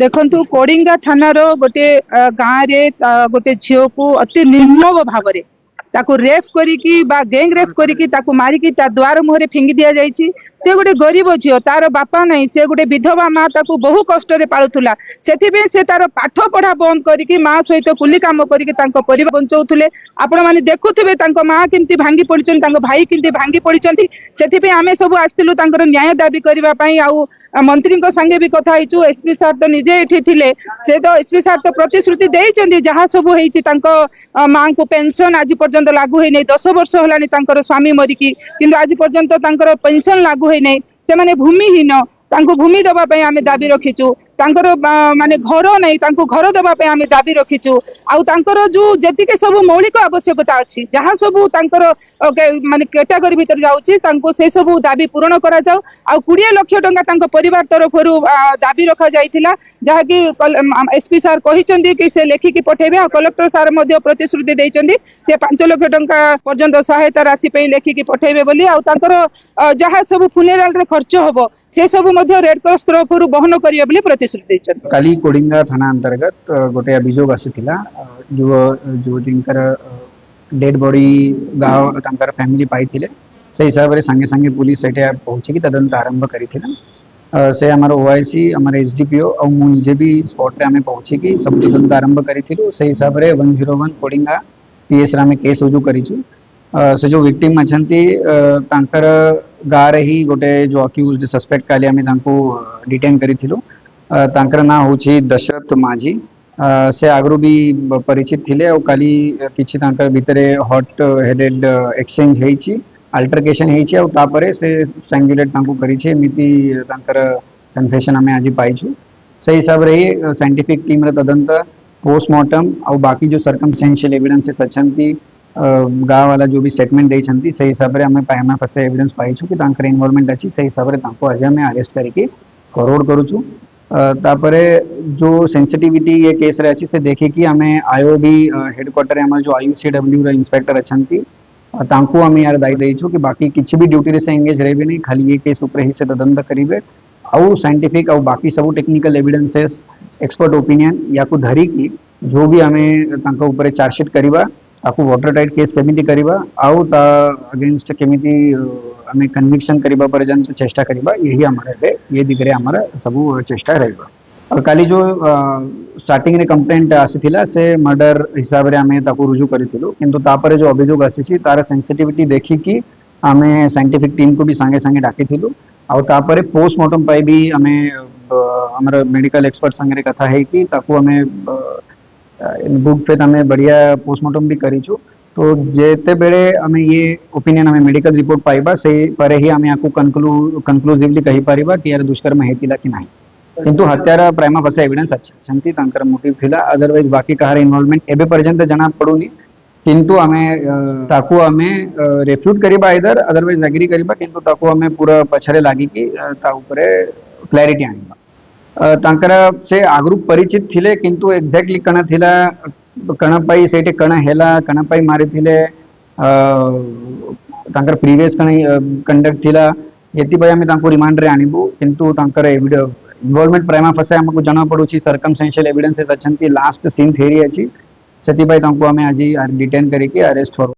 देखंतु कोडिंगा थानार गोटे गाँव रे गोटे झील को अति निर्मम भाव में ताकू रेप करिकी बा गैंग रेप करिकी ताकू मारिकी ता द्वार मुहरे फिंगी दिया जाइछि। से गोटे गरीब झील तार बापा नहीं से गोटे विधवा माँ ताकू बहु कष्ट रे पालुथुला सेथिबे से तार पाठ पढ़ा बंद करिकी माँ सहित कुली काम करिकी तांको परिवार बंचौथुले। आपण माने देखुथिबे तांको माँ केमती भांगी पड़िछन तांको भाई केमती भांगी पड़िछन्ती। सेथिबे आमे सब आस्थिलु तांकर न्याय दाबी करबा पई आउ मंत्री संगे भी कथा होइछु। एसपी सार तो निजे एठी थिले से तो एसपी सार तो प्रतिश्रुति देइछन्ती जहाँ सब होइछि तांको माँ को पेंशन आज पर्यंत लागू है नहीं। 10 वर्ष होलानी तांकर स्वामी मरिकी किंतु आज पर्यंत तांकर पेंशन लागू है नहीं। से माने भूमिहीन तांको भूमि दबा पई आमे दाबी रखिछु। तांकर माने घर नहीं तांको घर दबा पई आमे दाबी रखिछु। आउ तांकर जो जतिके सब मौलिक आवश्यकता अछि जहाँ सब तांकर माने कैटेगरी भीतर जाउछि तांको से सब दाबी पूर्ण करा जाऊ। आउ 20 लाख टंका तांको परिवार तरफरु दाबी रखा जाइथिला जहा कि एसपी सार कहिचंदी कि से लेखिकी पठेबे। आ कलेक्टर सार मध्ये प्रतिश्रुति देइचंदी से 5 लाख टंका पर्यंत सहायता राशि पे लेखिकी पठेबे बोली। आउ तांकर जहा सब फुनेराल रे खर्च होबो से सब मध्ये रेड क्रॉस तरफरु बहन करियो बोली प्रतिश्रुति देइचंदी। काली कोडिंगा थाना अंतर्गत गोटे अभियोग आसीथिला जो जिनकर डेड बॉडी गाँव तांकर फैमिली पाइथिले से हिसाब रे संगे संगे पुलिस एटा पहुंची कि तदंत आरंभ करिथिला। से आमर ओआईसी आमर एसडीपीओ और मु निजे भी स्पॉट रे हमें पहुंची कि सब तदंत आरंभ करिथिलु। से हिसाब रे 101 कोडिंगा पीएस रे हमें केस रुजु करिछु। से जो विक्टिम अछंती तांकर गारे ही गोटे जो अक्यूज्ड सस्पेक्ट काली हमें तांको डिटेन करिथिलु। तांकर ना होछि दशरथ माझी। से आगरू भी परिचित थिले और काली किछि तांकर भितरे हॉट हेडेड एक्सचेंज हेछि अल्टरकेशन हेछि और तापरे से स्ट्रैंगुलेट तांको करिछि एमिति तांकर कन्फेशन हमें आज पाइछु। से हिसाब रे साइंटिफिक टीम रे तदंत पोस्टमार्टम और बाकी जो सर्कमस्टेंशियल एविडेंसेस अछंती गाँव वाला जो भी स्टेटमेंट देइछंती से हिसाब रे हमें पायमा फसे एविडेंस पाइछु कि तांकर इन्वॉल्वमेंट अछि। से हिसाब रे तांको आज हमें अरेस्ट करके फॉरवर्ड करूछु। तापरे जो सेंसिटिविटी ये केस रे अछि से देखि कि हमें आईओबी हेडक्वार्टर रे हमर जो आईयूसीडब्ल्यू रे इंस्पेक्टर अछंती तांको हमें यार दाई देइछु कि बाकी किछि भी ड्यूटी रे से एंगेज रहबे नहीं खाली ये केस ऊपर ही से तदंत करिवे और साइंटिफिक और बाकी सब टेक्निकल एविडेंसेस एक्सपर्ट ओपिनियन या को धरी की जो भी हमें तांको ऊपर चार्जशीट करिवा ताकू वाटर टाइट केस केमिति करिवा आउ ता अगेंस्ट केमिति हमें कन्विक्शन करिबा पर्यंत चेष्टा करिबा यही हमारे ये दिगरे हमारा सब चेष्टा रहइबा। काली जो स्टार्टिंग रे कंप्लेंट आसीथिला से मर्डर हिसाब रे हमें ताकू रुजु करिथिलु किंतु तापरे जो अभियोग आसीछि तार सेंसिटिविटी देखि कि हमें साइंटिफिक टीम को भी संगे संगे डाकिथिलु और तापरे पोस्टमार्टम पाई भी हमें हमर मेडिकल एक्सपर्ट संगे रे कथा है कि ताकू हमें गुड फेथ हमें बढ़िया पोस्टमार्टम भी करिछु। तो जेते बेले हमें ये ओपिनियन हमें मेडिकल रिपोर्ट पाइबा से परे ही हमें आपको कंक्लूसिवली कहि परिबा कि यार दुष्कर्म हेतिला कि नाही किंतु हत्यार प्राइमा फसे एविडेंस अच्छी तांकर मोटिव थिला। अदरवाइज बाकी कहार इन्वॉल्वमेंट एबे पर्यंत जना पड़ुनी किंतु हमें ताकू हमें रेफ्यूट करिबा इधर अदरवाइज एग्री करिबा किंतु ताकू हमें पूरा पछरे लागी कि ता ऊपर क्लैरिटी आनिबा। तांकर से आगरू परिचित थिले किंतु एग्जैक्टली कण थिला कण पाई सेटे कण हेला कण पाई मारे थिले तांकर प्रीवियस कण कंडक्ट थिला यति भाई हमें तांको रिमांड रे आनिबु किंतु तांकर इन्वॉल्वमेंट प्राइमा फसे हमको जना पड़ुछि सर्कमस्टेंशियल एविडेंसेस अछंती लास्ट सीन थ्योरी अछि सेति भाई तांको हमें आज डिटेन करिके अरेस्ट